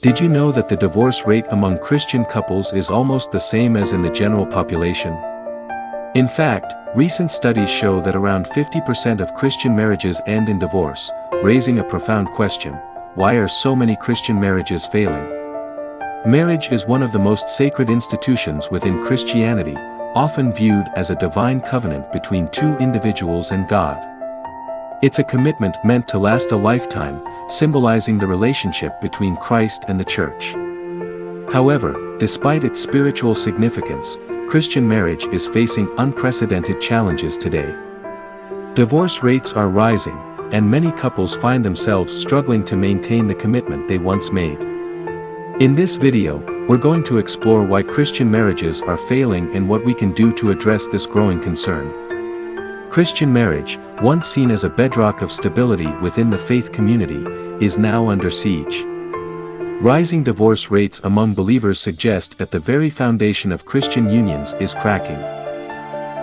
Did you know that the divorce rate among Christian couples is almost the same as in the general population? In fact, recent studies show that around 50% of Christian marriages end in divorce, raising a profound question: why are so many Christian marriages failing? Marriage is one of the most sacred institutions within Christianity, often viewed as a divine covenant between two individuals and God. It's a commitment meant to last a lifetime, symbolizing the relationship between Christ and the Church. However, despite its spiritual significance, Christian marriage is facing unprecedented challenges today. Divorce rates are rising, and many couples find themselves struggling to maintain the commitment they once made. In this video, we're going to explore why Christian marriages are failing and what we can do to address this growing concern. Christian marriage, once seen as a bedrock of stability within the faith community, is now under siege. Rising divorce rates among believers suggest that the very foundation of Christian unions is cracking.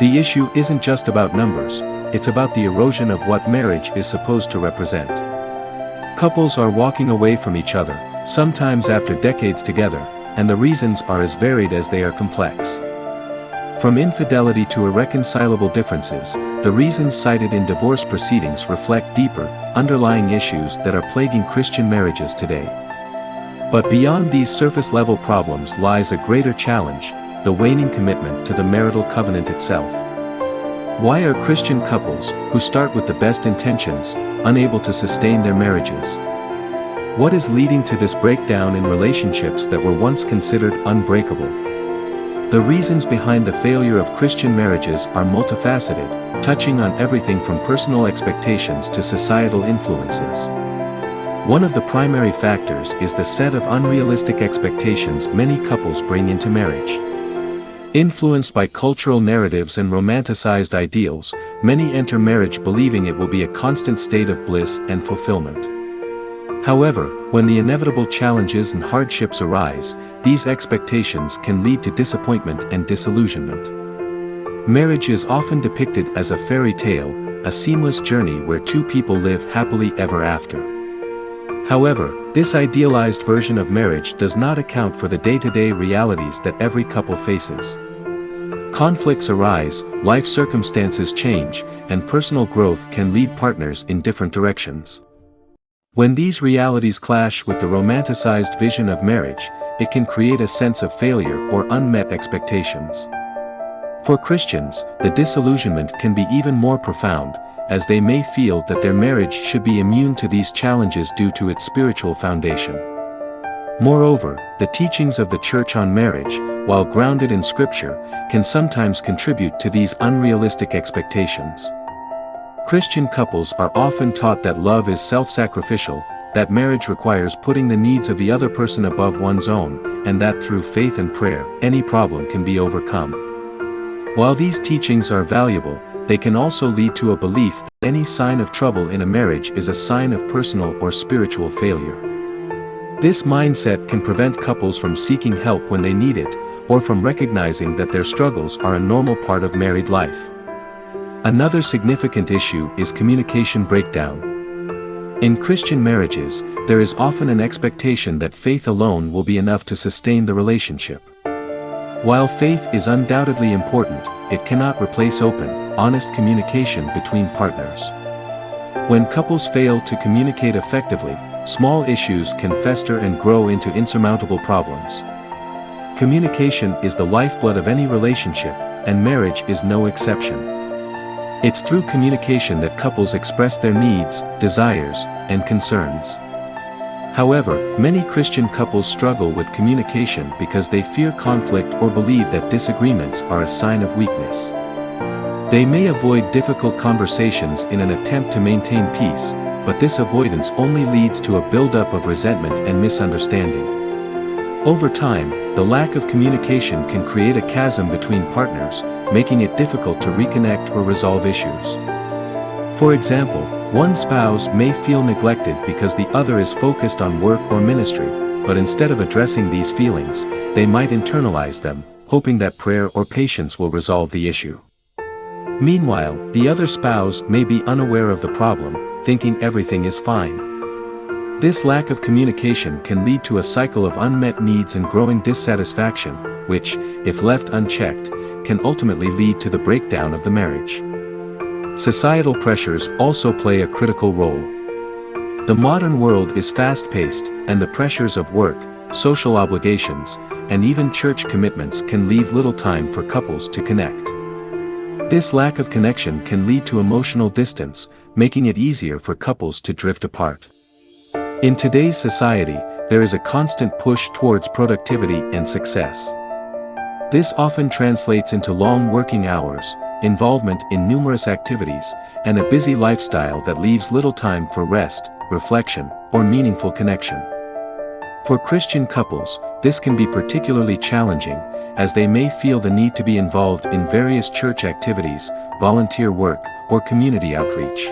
The issue isn't just about numbers, it's about the erosion of what marriage is supposed to represent. Couples are walking away from each other, sometimes after decades together, and the reasons are as varied as they are complex. From infidelity to irreconcilable differences, the reasons cited in divorce proceedings reflect deeper, underlying issues that are plaguing Christian marriages today. But beyond these surface-level problems lies a greater challenge: the waning commitment to the marital covenant itself. Why are Christian couples, who start with the best intentions, unable to sustain their marriages? What is leading to this breakdown in relationships that were once considered unbreakable? The reasons behind the failure of Christian marriages are multifaceted, touching on everything from personal expectations to societal influences. One of the primary factors is the set of unrealistic expectations many couples bring into marriage. Influenced by cultural narratives and romanticized ideals, many enter marriage believing it will be a constant state of bliss and fulfillment. However, when the inevitable challenges and hardships arise, these expectations can lead to disappointment and disillusionment. Marriage is often depicted as a fairy tale, a seamless journey where two people live happily ever after. However, this idealized version of marriage does not account for the day-to-day realities that every couple faces. Conflicts arise, life circumstances change, and personal growth can lead partners in different directions. When these realities clash with the romanticized vision of marriage, it can create a sense of failure or unmet expectations. For Christians, the disillusionment can be even more profound, as they may feel that their marriage should be immune to these challenges due to its spiritual foundation. Moreover, the teachings of the Church on marriage, while grounded in Scripture, can sometimes contribute to these unrealistic expectations. Christian couples are often taught that love is self-sacrificial, that marriage requires putting the needs of the other person above one's own, and that through faith and prayer, any problem can be overcome. While these teachings are valuable, they can also lead to a belief that any sign of trouble in a marriage is a sign of personal or spiritual failure. This mindset can prevent couples from seeking help when they need it, or from recognizing that their struggles are a normal part of married life. Another significant issue is communication breakdown. In Christian marriages, there is often an expectation that faith alone will be enough to sustain the relationship. While faith is undoubtedly important, it cannot replace open, honest communication between partners. When couples fail to communicate effectively, small issues can fester and grow into insurmountable problems. Communication is the lifeblood of any relationship, and marriage is no exception. It's through communication that couples express their needs, desires, and concerns. However, many Christian couples struggle with communication because they fear conflict or believe that disagreements are a sign of weakness. They may avoid difficult conversations in an attempt to maintain peace, but this avoidance only leads to a buildup of resentment and misunderstanding. Over time, the lack of communication can create a chasm between partners, making it difficult to reconnect or resolve issues. For example, one spouse may feel neglected because the other is focused on work or ministry, but instead of addressing these feelings, they might internalize them, hoping that prayer or patience will resolve the issue. Meanwhile, the other spouse may be unaware of the problem, thinking everything is fine. This lack of communication can lead to a cycle of unmet needs and growing dissatisfaction, which, if left unchecked, can ultimately lead to the breakdown of the marriage. Societal pressures also play a critical role. The modern world is fast-paced, and the pressures of work, social obligations, and even church commitments can leave little time for couples to connect. This lack of connection can lead to emotional distance, making it easier for couples to drift apart. In today's society, there is a constant push towards productivity and success. This often translates into long working hours, involvement in numerous activities, and a busy lifestyle that leaves little time for rest, reflection, or meaningful connection. For Christian couples, this can be particularly challenging, as they may feel the need to be involved in various church activities, volunteer work, or community outreach.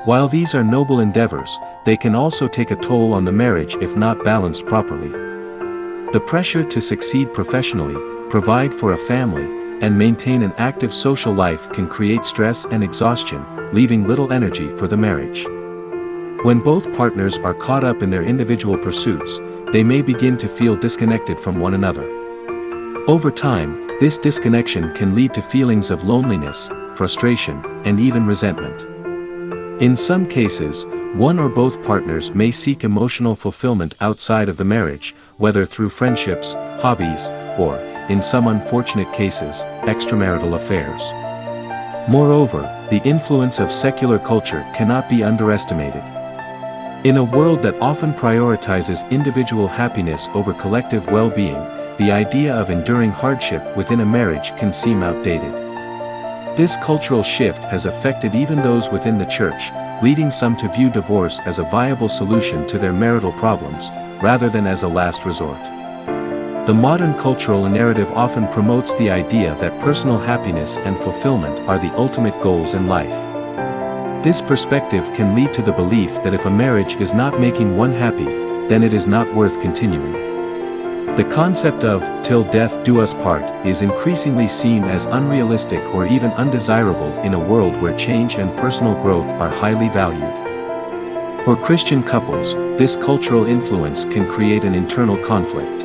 While these are noble endeavors, they can also take a toll on the marriage if not balanced properly. The pressure to succeed professionally, provide for a family, and maintain an active social life can create stress and exhaustion, leaving little energy for the marriage. When both partners are caught up in their individual pursuits, they may begin to feel disconnected from one another. Over time, this disconnection can lead to feelings of loneliness, frustration, and even resentment. In some cases, one or both partners may seek emotional fulfillment outside of the marriage, whether through friendships, hobbies, or, in some unfortunate cases, extramarital affairs. Moreover, the influence of secular culture cannot be underestimated. In a world that often prioritizes individual happiness over collective well-being, the idea of enduring hardship within a marriage can seem outdated. This cultural shift has affected even those within the church, leading some to view divorce as a viable solution to their marital problems, rather than as a last resort. The modern cultural narrative often promotes the idea that personal happiness and fulfillment are the ultimate goals in life. This perspective can lead to the belief that if a marriage is not making one happy, then it is not worth continuing. The concept of "till death do us part" is increasingly seen as unrealistic or even undesirable in a world where change and personal growth are highly valued. For Christian couples, this cultural influence can create an internal conflict.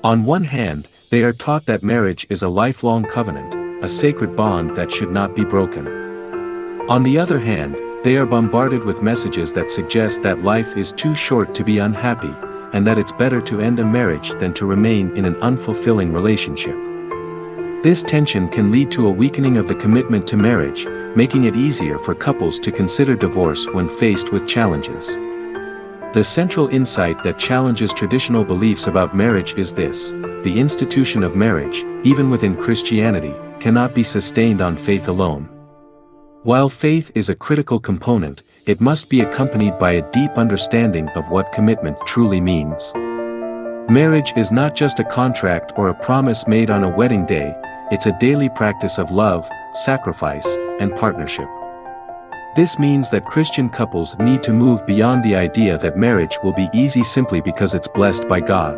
On one hand, they are taught that marriage is a lifelong covenant, a sacred bond that should not be broken. On the other hand, they are bombarded with messages that suggest that life is too short to be unhappy, and that it's better to end a marriage than to remain in an unfulfilling relationship. This tension can lead to a weakening of the commitment to marriage, making it easier for couples to consider divorce when faced with challenges. The central insight that challenges traditional beliefs about marriage is this: the institution of marriage, even within Christianity, cannot be sustained on faith alone. While faith is a critical component, it must be accompanied by a deep understanding of what commitment truly means. Marriage is not just a contract or a promise made on a wedding day, it's a daily practice of love, sacrifice, and partnership. This means that Christian couples need to move beyond the idea that marriage will be easy simply because it's blessed by God.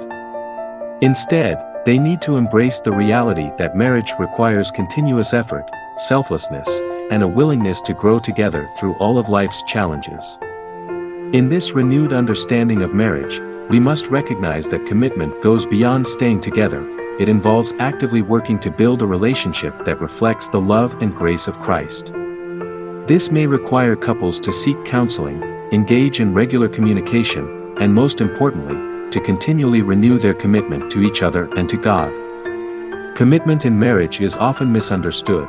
Instead, they need to embrace the reality that marriage requires continuous effort, selflessness, and a willingness to grow together through all of life's challenges. In this renewed understanding of marriage, we must recognize that commitment goes beyond staying together. It involves actively working to build a relationship that reflects the love and grace of Christ. This may require couples to seek counseling, engage in regular communication, and most importantly, to continually renew their commitment to each other and to God. Commitment in marriage is often misunderstood.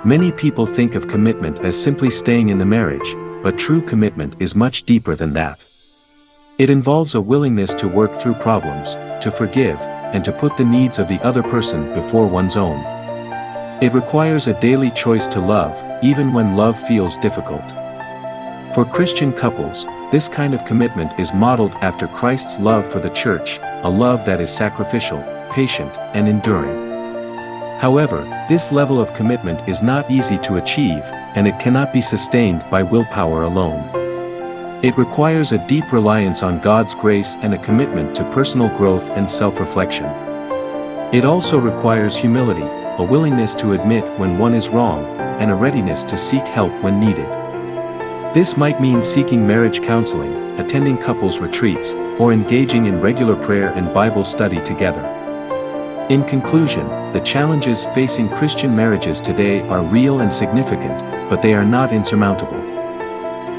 Many people think of commitment as simply staying in the marriage, but true commitment is much deeper than that. It involves a willingness to work through problems, to forgive, and to put the needs of the other person before one's own. It requires a daily choice to love, even when love feels difficult. For Christian couples, this kind of commitment is modeled after Christ's love for the church, a love that is sacrificial, patient, and enduring. However, this level of commitment is not easy to achieve, and it cannot be sustained by willpower alone. It requires a deep reliance on God's grace and a commitment to personal growth and self-reflection. It also requires humility, a willingness to admit when one is wrong, and a readiness to seek help when needed. This might mean seeking marriage counseling, attending couples retreats, or engaging in regular prayer and Bible study together. In conclusion, the challenges facing Christian marriages today are real and significant, but they are not insurmountable.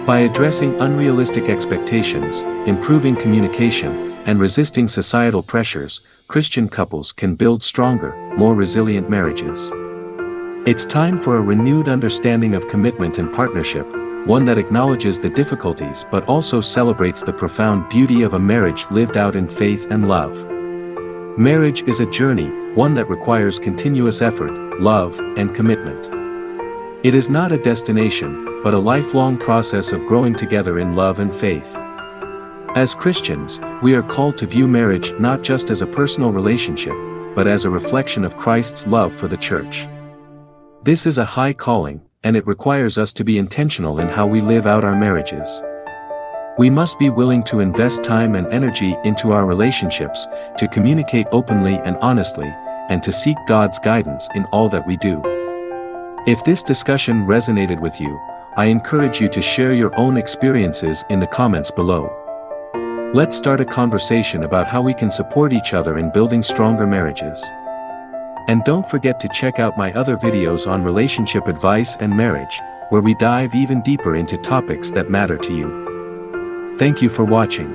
By addressing unrealistic expectations, improving communication, and resisting societal pressures, Christian couples can build stronger, more resilient marriages. It's time for a renewed understanding of commitment and partnership, one that acknowledges the difficulties but also celebrates the profound beauty of a marriage lived out in faith and love. Marriage is a journey, one that requires continuous effort, love, and commitment. It is not a destination, but a lifelong process of growing together in love and faith. As Christians, we are called to view marriage not just as a personal relationship, but as a reflection of Christ's love for the church. This is a high calling, and it requires us to be intentional in how we live out our marriages. We must be willing to invest time and energy into our relationships, to communicate openly and honestly, and to seek God's guidance in all that we do. If this discussion resonated with you, I encourage you to share your own experiences in the comments below. Let's start a conversation about how we can support each other in building stronger marriages. And don't forget to check out my other videos on relationship advice and marriage, where we dive even deeper into topics that matter to you. Thank you for watching.